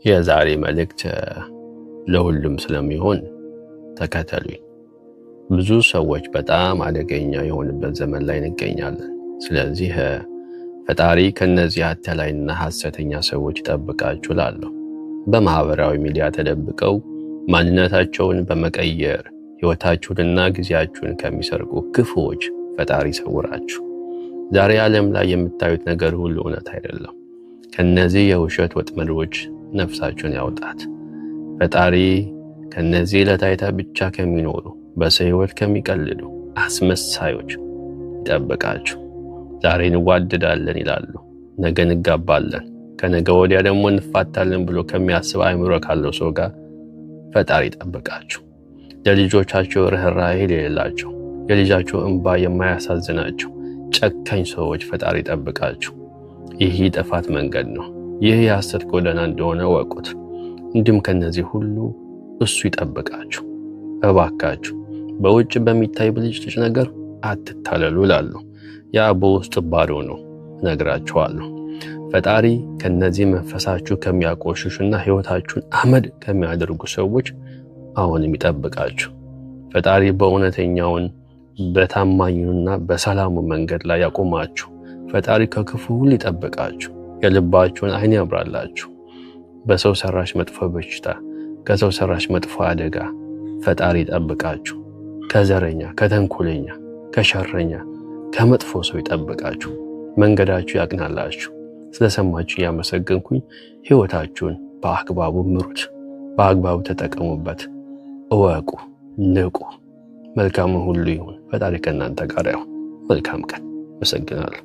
የዛሬ መልእክት ለሁሉም ስለሚሆን ተከተሉኝ። ብዙ ሰዎች በጣም አደገኛ የሆኑበት ዘመን ላይ እንገኛለን። ስለዚህ ፈጣሪ ከነዚህ አታላይና ሐሰተኛ ሰዎች ይጠብቃችሁ እላለሁ። በማህበራዊ ሚዲያ ተደብቀው ማንነታቸውን በመቀየር ሕይወታችሁንና ጊዜያችሁን ከሚሰርቁ ክፉዎች ፈጣሪ ይሰውራችሁ። ዛሬ ዓለም ላይ የምታዩት ነገር ሁሉ እውነት አይደለም። ከነዚህ የውሸት ወጥመዶች ነፍሳችሁን ያውጣት። ፈጣሪ ከነዚህ ለታይታ ብቻ ከሚኖሩ በሰው ሕይወት ከሚቀልዱ አስመሳዮች ይጠብቃችሁ። ዛሬ እንዋደዳለን ይላሉ፣ ነገ እንጋባለን፣ ከነገ ወዲያ ደግሞ እንፋታለን ብሎ ከሚያስብ አእምሮ ካለው ሰው ጋር ፈጣሪ ይጠብቃችሁ። ለልጆቻቸው ርህራሄ የሌላቸው፣ የልጃቸው እንባ የማያሳዝናቸው ጨካኝ ሰዎች ፈጣሪ ይጠብቃችሁ። ይህ ጥፋት መንገድ ነው። ይህ የሐሰት ጎዳና እንደሆነ ወቁት። እንዲሁም ከነዚህ ሁሉ እሱ ይጠብቃችሁ። እባካችሁ በውጭ በሚታይ ብልጭልጭ ነገር አትታለሉ እላሉ። ያ በውስጥ ባዶ ነው እነግራችኋለሁ። ፈጣሪ ከነዚህ መንፈሳችሁ ከሚያቆሽሹና ሕይወታችሁን አመድ ከሚያደርጉ ሰዎች አሁንም ይጠብቃችሁ። ፈጣሪ በእውነተኛውን በታማኙና በሰላሙ መንገድ ላይ ያቆማችሁ። ፈጣሪ ከክፉ ሁሉ ይጠብቃችሁ። የልባችሁን አይን ያብራላችሁ። በሰው ሰራሽ መጥፎ በሽታ፣ ከሰው ሰራሽ መጥፎ አደጋ ፈጣሪ ይጠብቃችሁ። ከዘረኛ፣ ከተንኮለኛ፣ ከሸረኛ፣ ከመጥፎ ሰው ይጠብቃችሁ። መንገዳችሁ ያቅናላችሁ። ስለሰማችሁ ያመሰግንኩኝ። ሕይወታችሁን በአግባቡ ምሩት፣ በአግባቡ ተጠቀሙበት። እወቁ፣ ንቁ። መልካም ሁሉ ይሁን። ፈጣሪ ከእናንተ ጋር ይሁን። መልካም ቀን። አመሰግናለሁ።